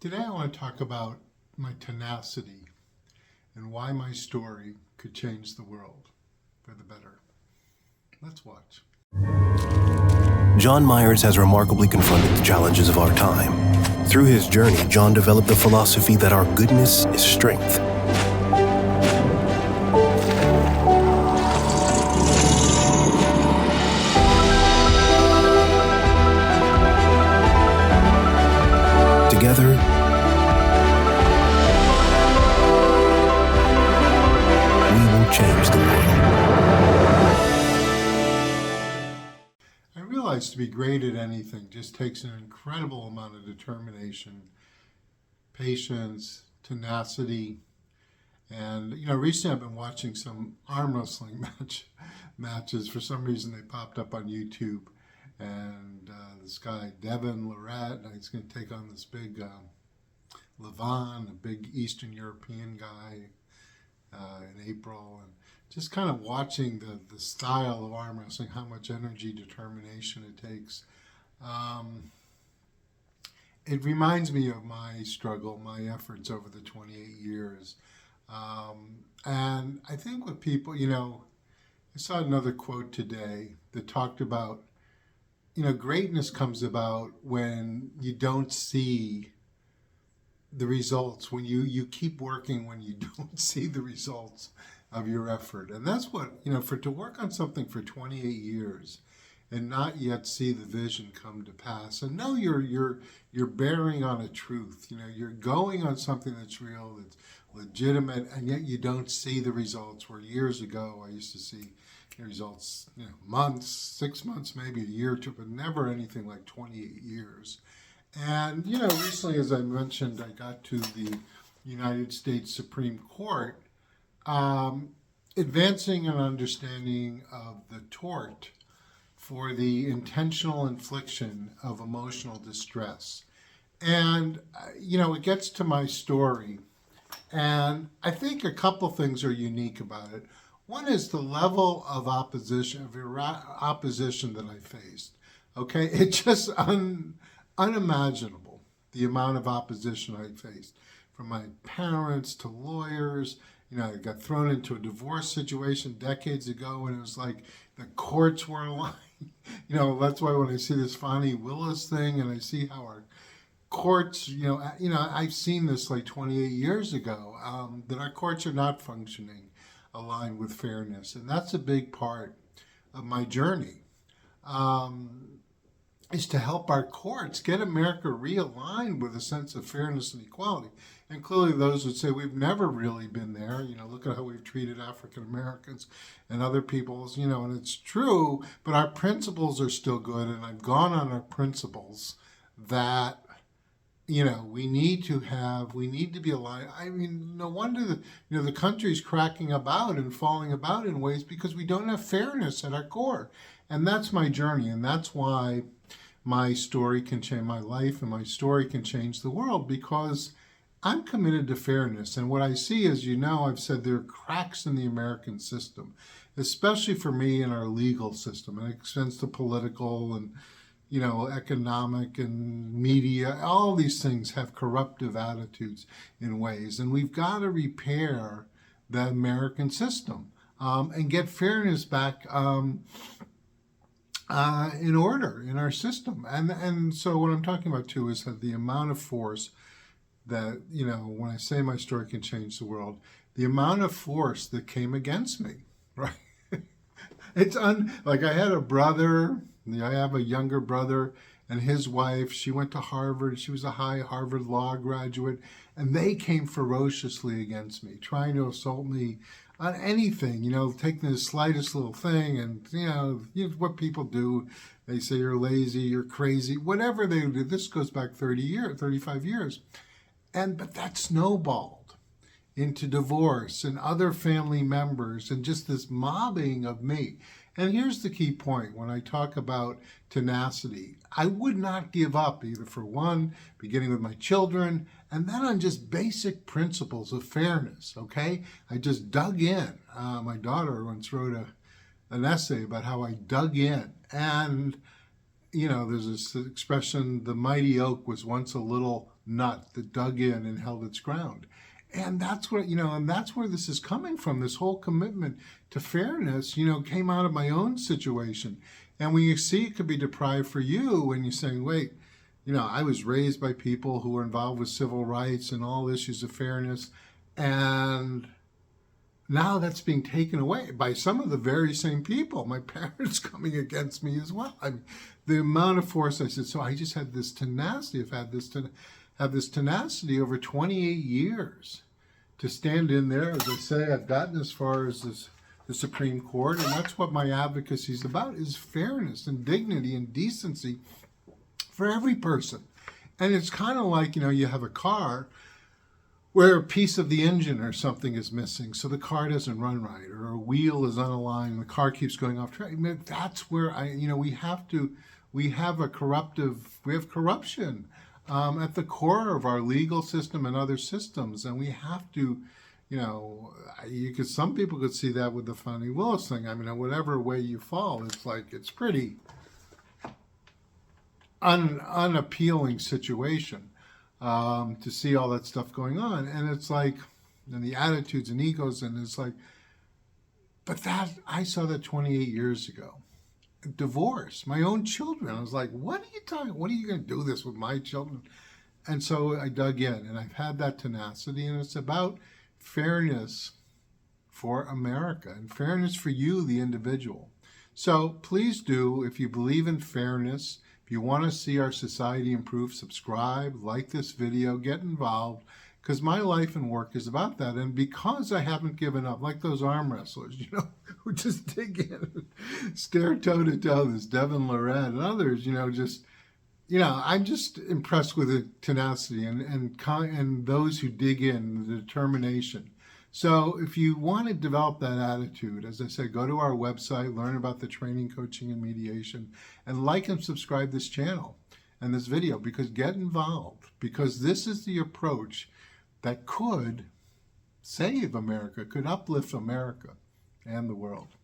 Today I want to talk about my tenacity and why my story could change the world for the better. Let's watch. John Myers has remarkably confronted the challenges of our time. Through his journey, John developed the philosophy that our goodness is strength. Together, we will change the world. I realize to be great at anything just takes an incredible amount of determination, patience, tenacity, and recently I've been watching some arm wrestling matches. For some reason they popped up on YouTube, and this guy Devin Lorette, he's going to take on this big Levon, a big Eastern European guy in April, and just kind of watching the style of arm wrestling, how much energy, determination it takes. It reminds me of my struggle, my efforts over the 28 years. And I think with people, I saw another quote today that talked about, greatness comes about when you don't see the results, when you keep working when you don't see the results of your effort. And that's what, to work on something for 28 years and not yet see the vision come to pass. And know you're bearing on a truth. You're going on something that's real, that's legitimate, and yet you don't see the results. Where years ago I used to see results, months, 6 months, maybe a year or two, but never anything like 28 years. And, recently, as I mentioned, I got to the United States Supreme Court, advancing an understanding of the tort for the intentional infliction of emotional distress. And, it gets to my story. And I think a couple things are unique about it. One is the level of opposition that I faced. Okay, it's just unimaginable, the amount of opposition I faced, from my parents to lawyers. I got thrown into a divorce situation decades ago, and it was like the courts were aligned. That's why when I see this Fonnie Willis thing, and I see how our courts, I've seen this like 28 years ago, that our courts are not functioning aligned with fairness. And that's a big part of my journey, is to help our courts get America realigned with a sense of fairness and equality. And clearly those would say we've never really been there. Look at how we've treated African Americans and other peoples, and it's true, but our principles are still good. And I've gone on our principles that we need to be aligned. I mean, no wonder the country's cracking about and falling about in ways because we don't have fairness at our core. And that's my journey, and that's why my story can change my life, and my story can change the world, because I'm committed to fairness. And what I see is, I've said there are cracks in the American system, especially for me in our legal system. And it extends to political and economic and media. All these things have corruptive attitudes in ways. And we've got to repair the American system and get fairness back in order in our system. And so what I'm talking about, too, is that the amount of force that, when I say my story can change the world, the amount of force that came against me, right? It's like I had a brother. I have a younger brother and his wife. She went to Harvard. She was a high Harvard law graduate. And they came ferociously against me, trying to assault me on anything, taking the slightest little thing. And, what people do. They say you're lazy, you're crazy, whatever they do. This goes back 35 years. But that snowballed into divorce and other family members and just this mobbing of me. And here's the key point when I talk about tenacity. I would not give up, either for one, beginning with my children, and then on just basic principles of fairness, okay? I just dug in. My daughter once wrote an essay about how I dug in. And there's this expression, the mighty oak was once a little nut that dug in and held its ground. And that's what, and that's where this is coming from. This whole commitment to fairness, came out of my own situation. And when you see it could be deprived for you, when you're saying, wait, I was raised by people who were involved with civil rights and all issues of fairness, and now that's being taken away by some of the very same people. My parents coming against me as well. The amount of force, I said, so I just had this tenacity. I've had this tenacity over 28 years to stand in there. As I say, I've gotten as far as the Supreme Court, and that's what my advocacy is about, is fairness and dignity and decency for every person. And it's kind of like, you have a car where a piece of the engine or something is missing, so the car doesn't run right, or a wheel is unaligned and the car keeps going off track. That's where we have corruption at the core of our legal system and other systems, and we have to, some people could see that with the Funny Willis thing. Whatever way you fall, it's pretty unappealing situation. To see all that stuff going on, and and the attitudes and egos, and but I saw that 28 years ago. Divorce, my own children. I was like, what are you talking? What are you going to do this with my children? And so I dug in, and I've had that tenacity, and it's about fairness for America and fairness for you, the individual. So please do, if you believe in fairness, if you want to see our society improve, subscribe, like this video, get involved, because my life and work is about that. And because I haven't given up, like those arm wrestlers, who just dig in and stare toe to toe, this Devin Lorette and others, I'm just impressed with the tenacity and those who dig in, the determination. So if you want to develop that attitude, as I said, go to our website, learn about the training, coaching, and mediation, and like and subscribe this channel and this video, because get involved, because this is the approach that could save America, could uplift America and the world.